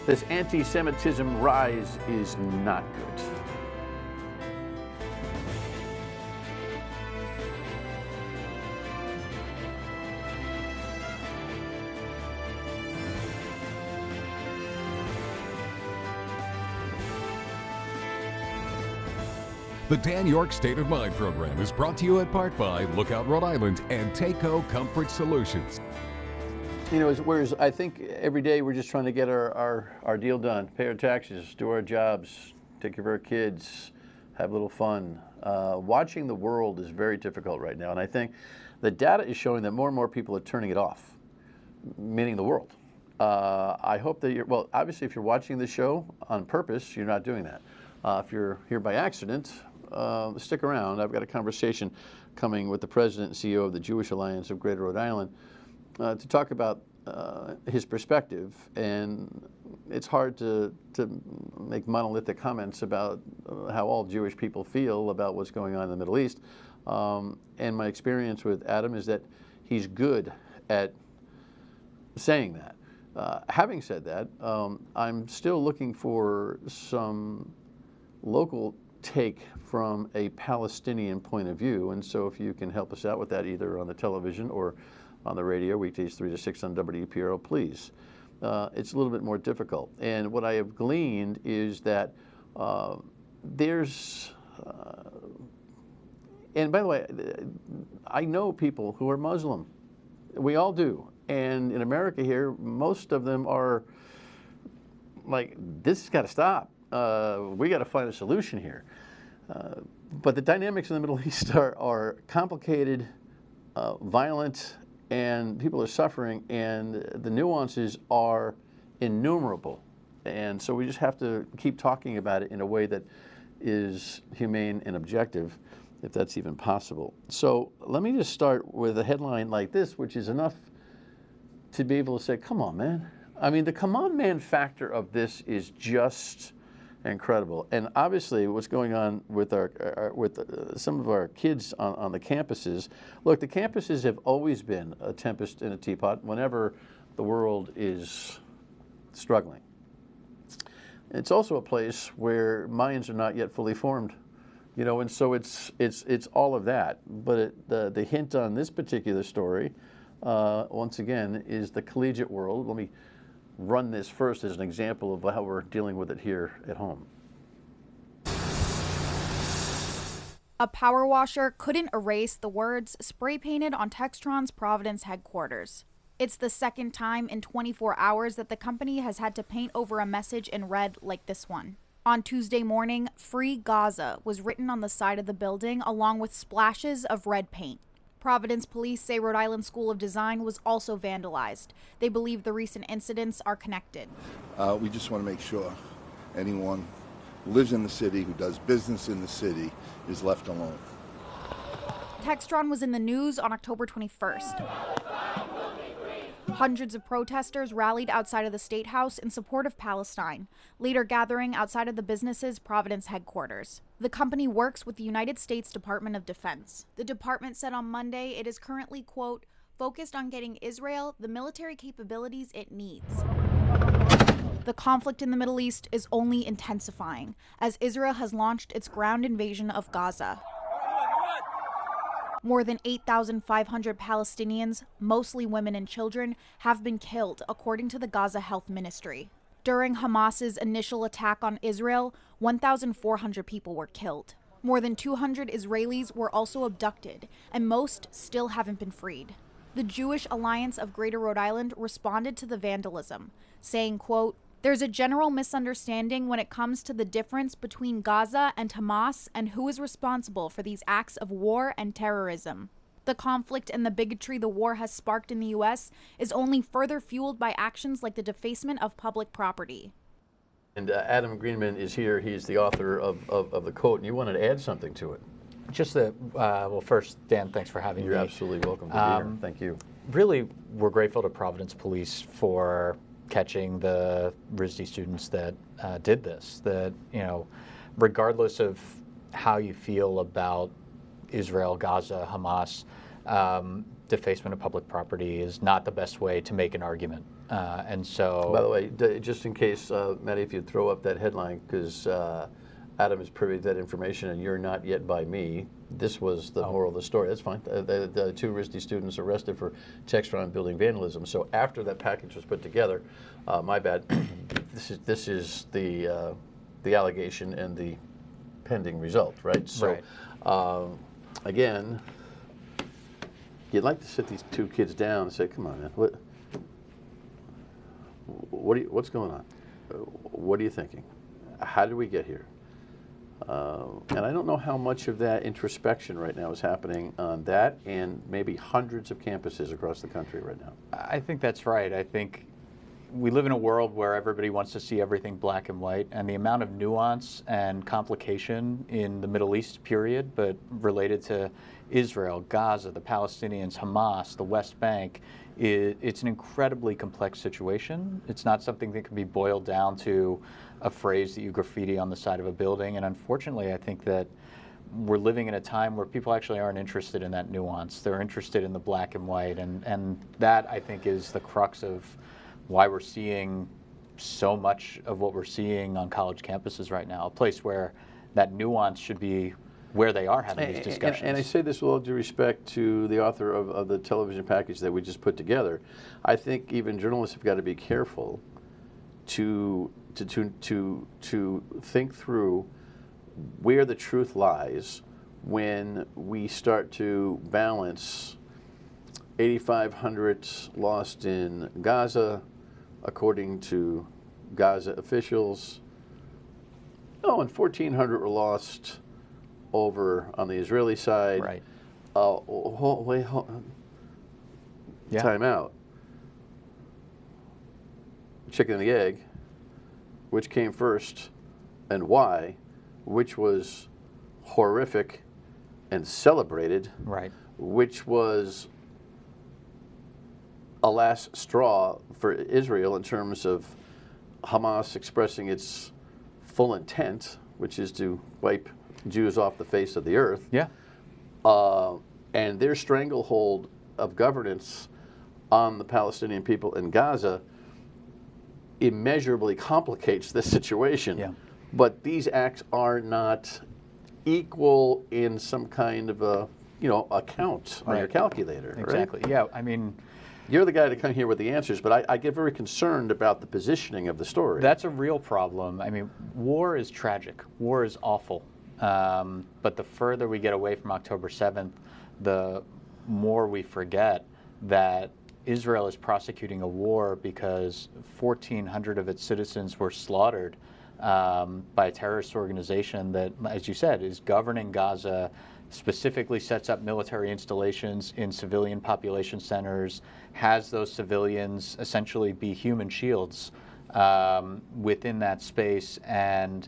This anti-Semitism rise is not good. The Dan York State of Mind program is brought to you in part by Lookout Rhode Island and Takeo Comfort Solutions. You know, whereas I think every day we're just trying to get our deal done, pay our taxes, do our jobs, take care of our kids, have a little fun. Watching the world is very difficult right now, and I think the data is showing that more and more people are turning it off, meaning the world. I hope that well, obviously if you're watching the show on purpose, you're not doing that. If you're here by accident, stick around. I've got a conversation coming with the president and CEO of the Jewish Alliance of Greater Rhode Island to talk about his perspective. And it's hard to make monolithic comments about how all Jewish people feel about what's going on in the Middle East. And my experience with Adam is that he's good at saying that. Having said that, I'm still looking for some local take from a Palestinian point of view, and so if you can help us out with that either on the television or on the radio, weekdays 3 to 6 on WPRI, please. It's a little bit more difficult, and what I have gleaned is that there's and by the way, I know people who are Muslim. We all do, and in America here, most of them are like, this has got to stop. We got to find a solution here. But the dynamics in the Middle East are complicated, violent, and people are suffering, and the nuances are innumerable. And so we just have to keep talking about it in a way that is humane and objective, if that's even possible. So let me just start with a headline like this, which is enough to be able to say, come on, man. I mean, the come on, man factor of this is just incredible. And obviously what's going on with some of our kids on the campuses. Look, the campuses have always been a tempest in a teapot whenever the world is struggling. It's also a place where minds are not yet fully formed, you know, and so it's all of that. But the hint on this particular story, once again, is the collegiate world. Let me run this first as an example of how we're dealing with it here at home. A power washer couldn't erase the words spray painted on Textron's Providence headquarters. It's the second time in 24 hours that the company has had to paint over a message in red like this one. On Tuesday morning, "Free Gaza" was written on the side of the building along with splashes of red paint. Providence police say Rhode Island School of Design was also vandalized. They believe the recent incidents are connected. We just want to make sure anyone who lives in the city, who does business in the city, is left alone. Textron was in the news on October 21st. Hundreds of protesters rallied outside of the State House in support of Palestine, later gathering outside of the business's Providence headquarters. The company works with the United States Department of Defense. The department said on Monday it is currently, quote, focused on getting Israel the military capabilities it needs. The conflict in the Middle East is only intensifying as Israel has launched its ground invasion of Gaza. More than 8,500 Palestinians, mostly women and children, have been killed, according to the Gaza Health Ministry. During Hamas's initial attack on Israel, 1,400 people were killed. More than 200 Israelis were also abducted, and most still haven't been freed. The Jewish Alliance of Greater Rhode Island responded to the vandalism, saying, quote, "There's a general misunderstanding when it comes to the difference between Gaza and Hamas and who is responsible for these acts of war and terrorism. The conflict and the bigotry the war has sparked in the U.S. is only further fueled by actions like the defacement of public property." And Adam Greenman is here. He's the author of the quote, and you wanted to add something to it. Just that, well, first, Dan, thanks for having me. You're absolutely welcome to be here. Thank you. Really, we're grateful to Providence Police for catching the RISD students that did this. That, you know, regardless of how you feel about Israel, Gaza, Hamas, defacement of public property is not the best way to make an argument And so, By the way, just in case, Maddie, if you'd throw up that headline, because Adam is privy to that information and you're not yet by me. This was the moral of the story. That's fine. The 2 RISD students arrested for text around building vandalism. So after that package was put together, my bad, this is the allegation and the pending result, right? So again, you'd like to sit these 2 kids down and say, come on, man, what's going on? What are you thinking? How did we get here? And I don't know how much of that introspection right now is happening on that and maybe hundreds of campuses across the country right now. I think that's right. I think we live in a world where everybody wants to see everything black and white, and the amount of nuance and complication in the Middle East period, but related to Israel, Gaza, the Palestinians, Hamas, the West Bank, it's an incredibly complex situation. It's not something that can be boiled down to a phrase that you graffiti on the side of a building. And unfortunately, I think that we're living in a time where people actually aren't interested in that nuance. They're interested in the black and white. And that, I think, is the crux of why we're seeing so much of what we're seeing on college campuses right now, a place where that nuance should be where they are having these discussions. And I say this with all due respect to the author of the television package that we just put together. I think even journalists have got to be careful to think through where the truth lies when we start to balance 8,500 lost in Gaza, according to Gaza officials. Oh, and 1,400 were lost over on the Israeli side. Right. Time out. Chicken and the egg. Which came first and why? Which was horrific and celebrated? Right. Which was a last straw for Israel in terms of Hamas expressing its full intent, which is to wipe Jews off the face of the earth. Yeah. And their stranglehold of governance on the Palestinian people in Gaza immeasurably complicates this situation. Yeah. But these acts are not equal in some kind of a, a count on your calculator. Exactly. Right? Yeah. I mean, you're the guy to come here with the answers, but I get very concerned about the positioning of the story. That's a real problem. I mean, war is tragic. War is awful. But the further we get away from October 7th, the more we forget that Israel is prosecuting a war because 1,400 of its citizens were slaughtered by a terrorist organization that, as you said, is governing Gaza, specifically sets up military installations in civilian population centers, has those civilians essentially be human shields within that space, and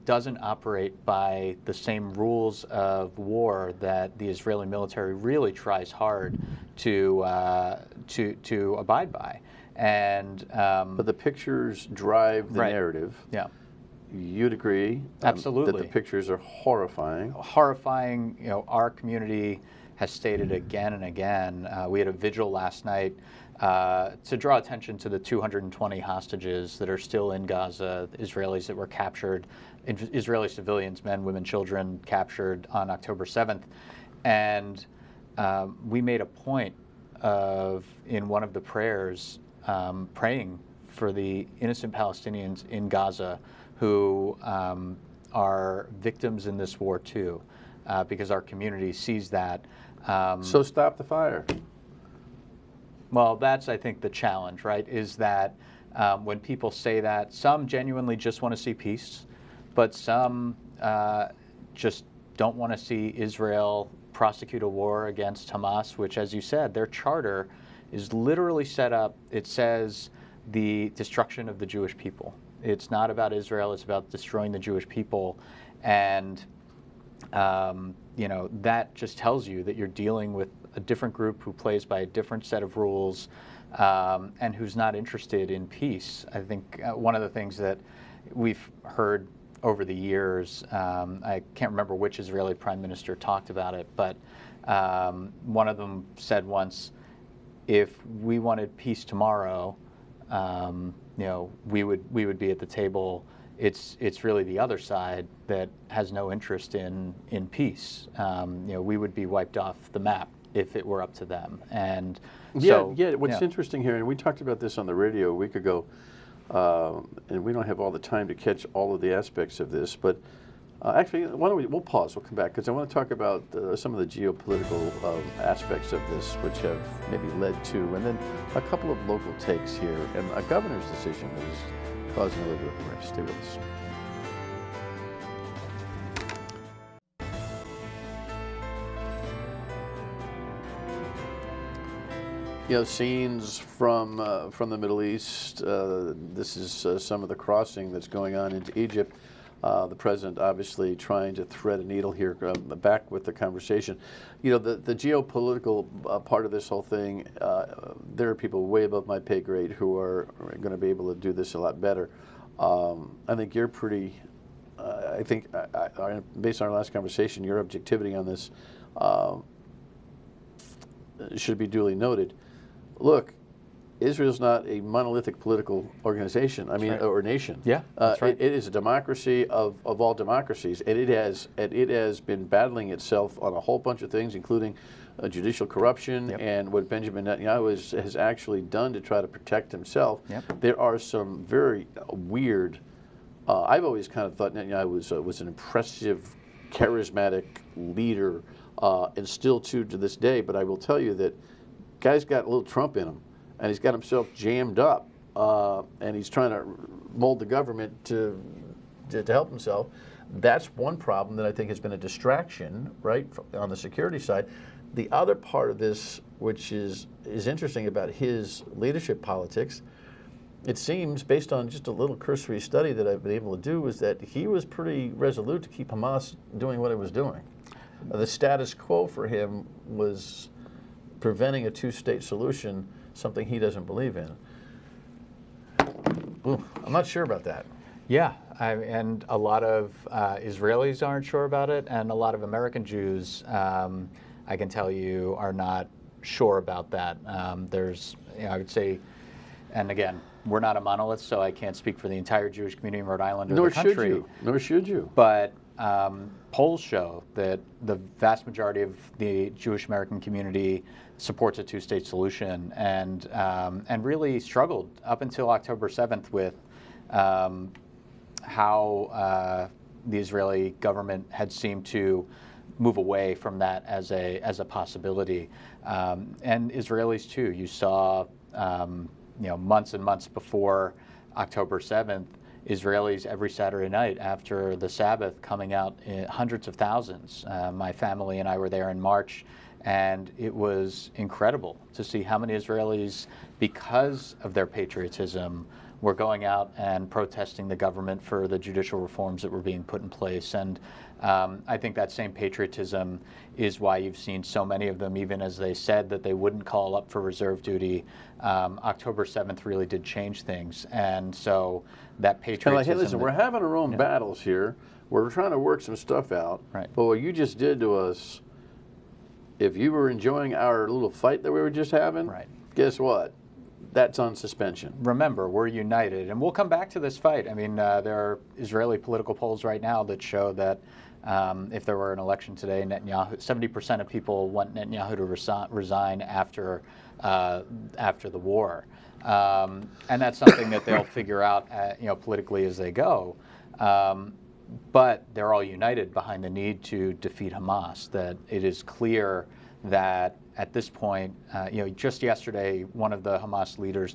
doesn't operate by the same rules of war that the Israeli military really tries hard to abide by. And but the pictures drive the narrative. Yeah. You'd agree, absolutely, that the pictures are horrifying. Horrifying. Our community has stated again and again. We had a vigil last night to draw attention to the 220 hostages that are still in Gaza, Israelis that were captured, Israeli civilians, men, women, children, captured on October 7th. And we made a point of, in one of the prayers, praying for the innocent Palestinians in Gaza who are victims in this war too, because our community sees that. So stop the fire. Well, that's, I think, the challenge, right, is that when people say that, some genuinely just want to see peace, but some just don't want to see Israel prosecute a war against Hamas, which, as you said, their charter is literally set up. It says the destruction of the Jewish people. It's not about Israel. It's about destroying the Jewish people. And, that just tells you that you're dealing with a different group who plays by a different set of rules and who's not interested in peace. I think one of the things that we've heard over the years, I can't remember which Israeli prime minister talked about it, but one of them said once, if we wanted peace tomorrow, we would be at the table. It's really the other side that has no interest in peace. We would be wiped off the map if it were up to them. And so, what's interesting here, and we talked about this on the radio a week ago, and we don't have all the time to catch all of the aspects of this, but actually, why don't we'll pause, we'll come back, because I want to talk about some of the geopolitical aspects of this, which have maybe led to, and then a couple of local takes here, and a governor's decision that is causing a little bit of a rift. Stay with us. Scenes from the Middle East. This is some of the crossing that's going on into Egypt. The president obviously trying to thread a needle here. Back with the conversation. The geopolitical part of this whole thing, there are people way above my pay grade who are going to be able to do this a lot better. I think you're pretty, I think, based on our last conversation, your objectivity on this should be duly noted. Look, Israel's not a monolithic political organization. Or nation. Yeah, that's right. It is a democracy of all democracies, and it has been battling itself on a whole bunch of things, including judicial corruption and what Benjamin Netanyahu has actually done to try to protect himself. There are some very weird. I've always kind of thought Netanyahu was an impressive, charismatic leader, and still to this day. But I will tell you that guy's got a little Trump in him. And he's got himself jammed up, and he's trying to mold the government to help himself. That's one problem that I think has been a distraction, right, on the security side. The other part of this, which is interesting about his leadership politics, it seems, based on just a little cursory study that I've been able to do, is that he was pretty resolute to keep Hamas doing what it was doing. The status quo for him was preventing a two-state solution, something he doesn't believe in. Ooh, I'm not sure about that. Yeah, and a lot of Israelis aren't sure about it, and a lot of American Jews, I can tell you, are not sure about that. There's, I would say, and again, we're not a monolith, so I can't speak for the entire Jewish community in Rhode Island or the country. Nor should you. But polls show that the vast majority of the Jewish American community supports a two-state solution, and really struggled up until October 7th with how the Israeli government had seemed to move away from that as a possibility, and Israelis too. You saw months and months before October 7th, Israelis every Saturday night after the Sabbath coming out in hundreds of thousands. My family and I were there in March, and it was incredible to see how many Israelis, because of their patriotism, were going out and protesting the government for the judicial reforms that were being put in place. And I think that same patriotism is why you've seen so many of them, even as they said that they wouldn't call up for reserve duty, October 7th really did change things. And so that patriotism... Like, hey, listen, we're having our own battles here. We're trying to work some stuff out. Right. But what you just did to us, if you were enjoying our little fight that we were just having, guess what? That's on suspension. Remember, we're united. And we'll come back to this fight. I mean, there are Israeli political polls right now that show that if there were an election today, Netanyahu, 70% of people want Netanyahu to resign after the war. And that's something that they'll figure out politically as they go. But they're all united behind the need to defeat Hamas, that it is clear that at this point, just yesterday, one of the Hamas leaders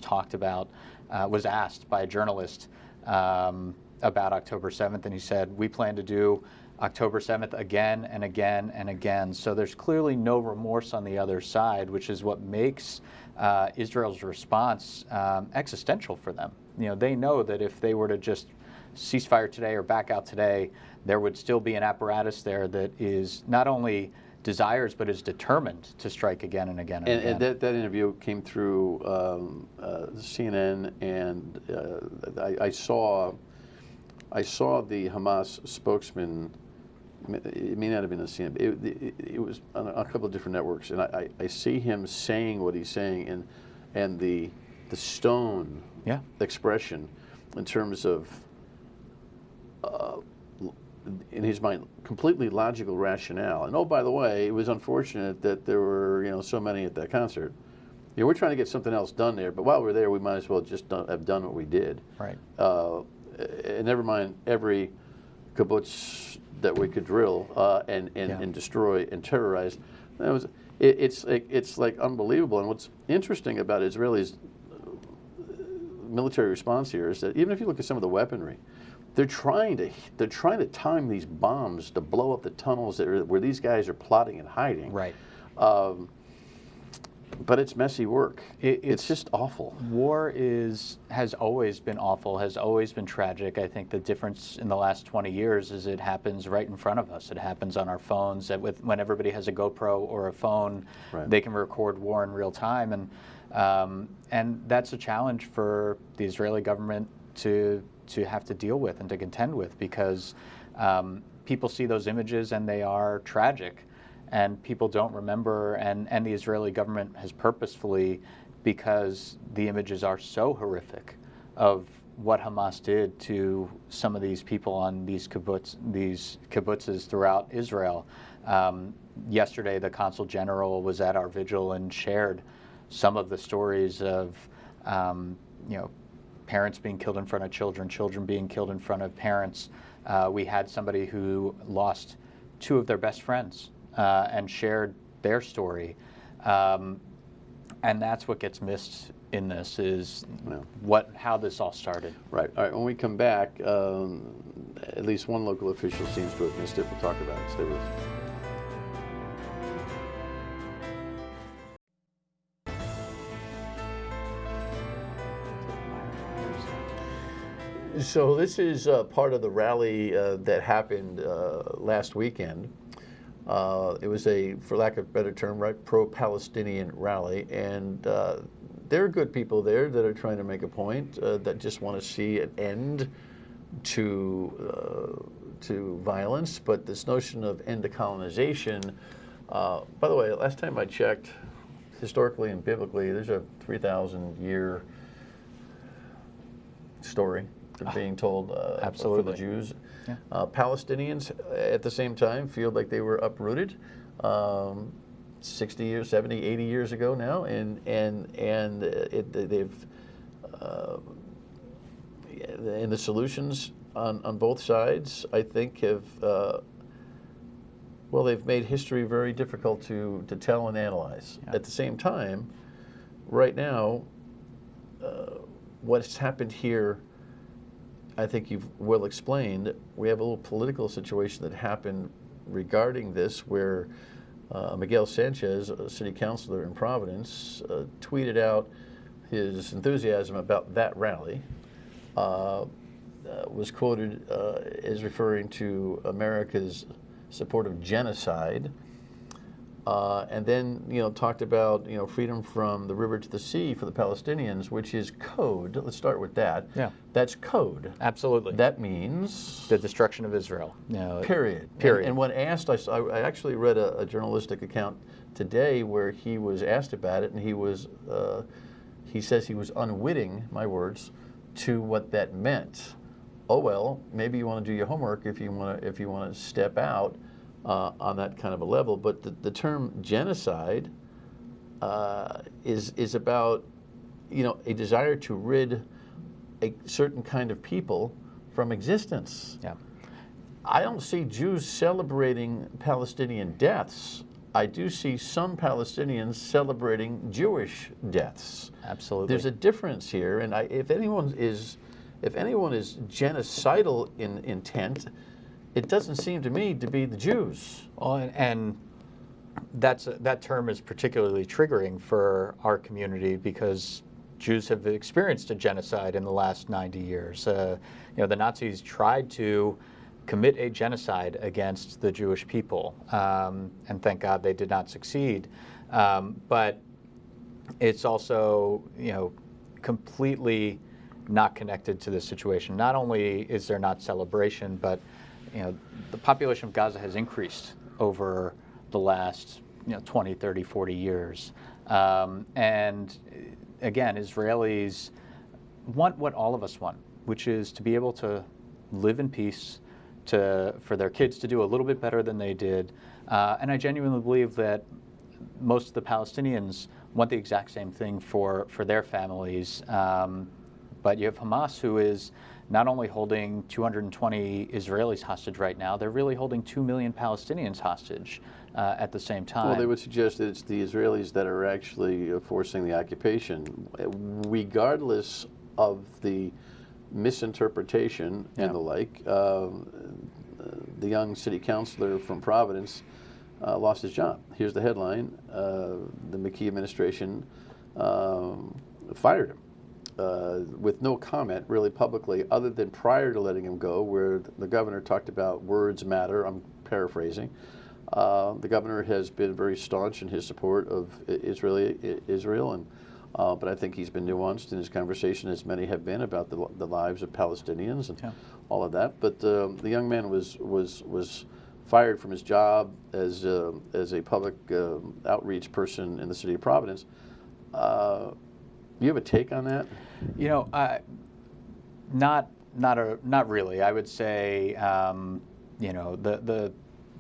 was asked by a journalist about October 7th, and he said, we plan to do October 7th again and again and again. So there's clearly no remorse on the other side, which is what makes Israel's response existential for them. They know that if they were to just ceasefire today or back out today, there would still be an apparatus there that is not only desires but is determined to strike again and again and again. And that interview came through CNN, and I saw the Hamas spokesman It may not have been on CNN. It was on a couple of different networks, and I see him saying what he's saying, and the stone expression in terms of in his mind completely logical rationale. And oh, by the way, it was unfortunate that there were so many at that concert. We're trying to get something else done there, but while we're there, we might as well just have done what we did. Right. And never mind every kibbutz that we could drill and destroy and terrorize. It's like unbelievable. And what's interesting about Israelis' military response here is that even if you look at some of the weaponry, they're trying to time these bombs to blow up the tunnels where these guys are plotting and hiding. Right. But it's messy work. It's just awful. War has always been awful, has always been tragic. I think the difference in the last 20 years is it happens right in front of us. It happens on our phones. When everybody has a GoPro or a phone, they can record war in real time. And that's a challenge for the Israeli government to have to deal with and to contend with, because people see those images and they are tragic. And people don't remember, and the Israeli government has purposefully, because the images are so horrific of what Hamas did to some of these people on these kibbutzes throughout Israel. Yesterday, the Consul General was at our vigil and shared some of the stories of parents being killed in front of children, children being killed in front of parents. We had somebody who lost two of their best friends and shared their story. And that's what gets missed in this, is how this all started. Right. All right. When we come back, at least one local official seems to have missed it. We'll talk about it. Stay with us. So this is part of the rally that happened last weekend. It was for lack of a better term, pro-Palestinian rally, and there are good people there that are trying to make a point, that just want to see an end to violence. But this notion of end to colonization, by the way, last time I checked, historically and biblically, there's a 3,000-year story being told for the Jews. Yeah. Palestinians, at the same time, feel like they were uprooted 60 years, 70, 80 years ago now, and they've and the solutions on both sides, I think, have they've made history very difficult to tell and analyze. Yeah. At the same time, right now, what's happened here, I think you've well explained. We have a little political situation that happened regarding this, where Miguel Sanchez, a city councilor in Providence, tweeted out his enthusiasm about that rally, was quoted as referring to America's support of genocide, and then talked about freedom from the river to the sea for the Palestinians, which is code. Let's start with that. Yeah, that's code. Absolutely. That means the destruction of Israel. Period. And when asked, I actually read a journalistic account today where he was asked about it, and he says he was unwitting, my words, to what that meant. Oh well, maybe you want to do your homework if you want to step out on that kind of a level. But the term genocide is about a desire to rid a certain kind of people from existence. Yeah. I don't see Jews celebrating Palestinian deaths. I do see some Palestinians celebrating Jewish deaths. Absolutely. There's a difference here, and if anyone is genocidal in intent, it doesn't seem to me to be the Jews. Well, and that term is particularly triggering for our community, because Jews have experienced a genocide in the last 90 years. The Nazis tried to commit a genocide against the Jewish people, and thank God they did not succeed. But it's also, completely not connected to the situation. Not only is there not celebration, but the population of Gaza has increased over the last 20, 30, 40 years. And again, Israelis want what all of us want, which is to be able to live in peace, for their kids to do a little bit better than they did. And I genuinely believe that most of the Palestinians want the exact same thing for their families. But you have Hamas, who is not only holding 220 Israelis hostage right now, they're really holding 2 million Palestinians hostage at the same time. Well, they would suggest that it's the Israelis that are actually forcing the occupation, regardless of the misinterpretation and the like. The young city councilor from Providence lost his job. Here's the headline. The McKee administration fired him with no comment really publicly, other than prior to letting him go, where the governor talked about words matter. I'm paraphrasing. The governor has been very staunch in his support of Israel, and but I think he's been nuanced in his conversation, as many have been, about the lives of Palestinians and all of that. But the young man was fired from his job as a public outreach person in the city of Providence. Do you have a take on that? Not really. I would say, the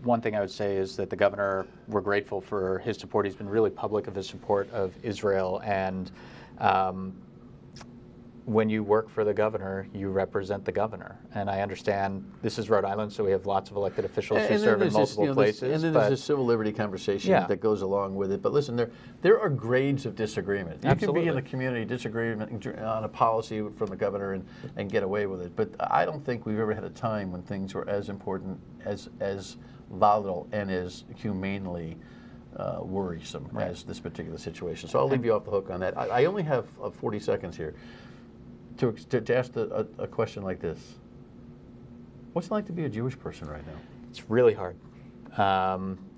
one thing I would say is that the governor, we're grateful for his support. He's been really public of his support of Israel, and when you work for the governor, you represent the governor. And I understand this is Rhode Island, so we have lots of elected officials who serve in multiple places. And then there's a civil liberty conversation that goes along with it. But listen, there are grades of disagreement. You can be in the community disagreement on a policy from the governor and get away with it. But I don't think we've ever had a time when things were as important, as volatile, and as humanely worrisome as this particular situation. So I'll leave you off the hook on that. I only have 40 seconds here to ask a question like this. What's it like to be a Jewish person right now? It's really hard.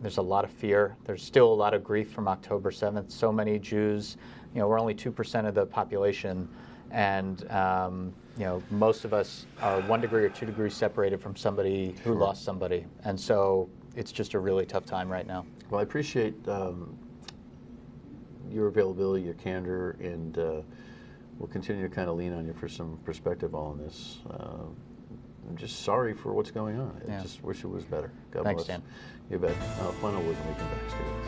There's a lot of fear. There's still a lot of grief from October 7th. So many Jews, we're only 2% of the population, and most of us are 1 degree or 2 degrees separated from somebody who lost somebody. And so it's just a really tough time right now. Well, I appreciate your availability, your candor, and we'll continue to kind of lean on you for some perspective on this. I'm just sorry for what's going on. I just wish it was better. God Thanks, bless. Dan. You bet. Final word when we come back. Stay with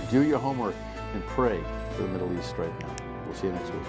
us. Do your homework and pray for the Middle East right now. We'll see you next week.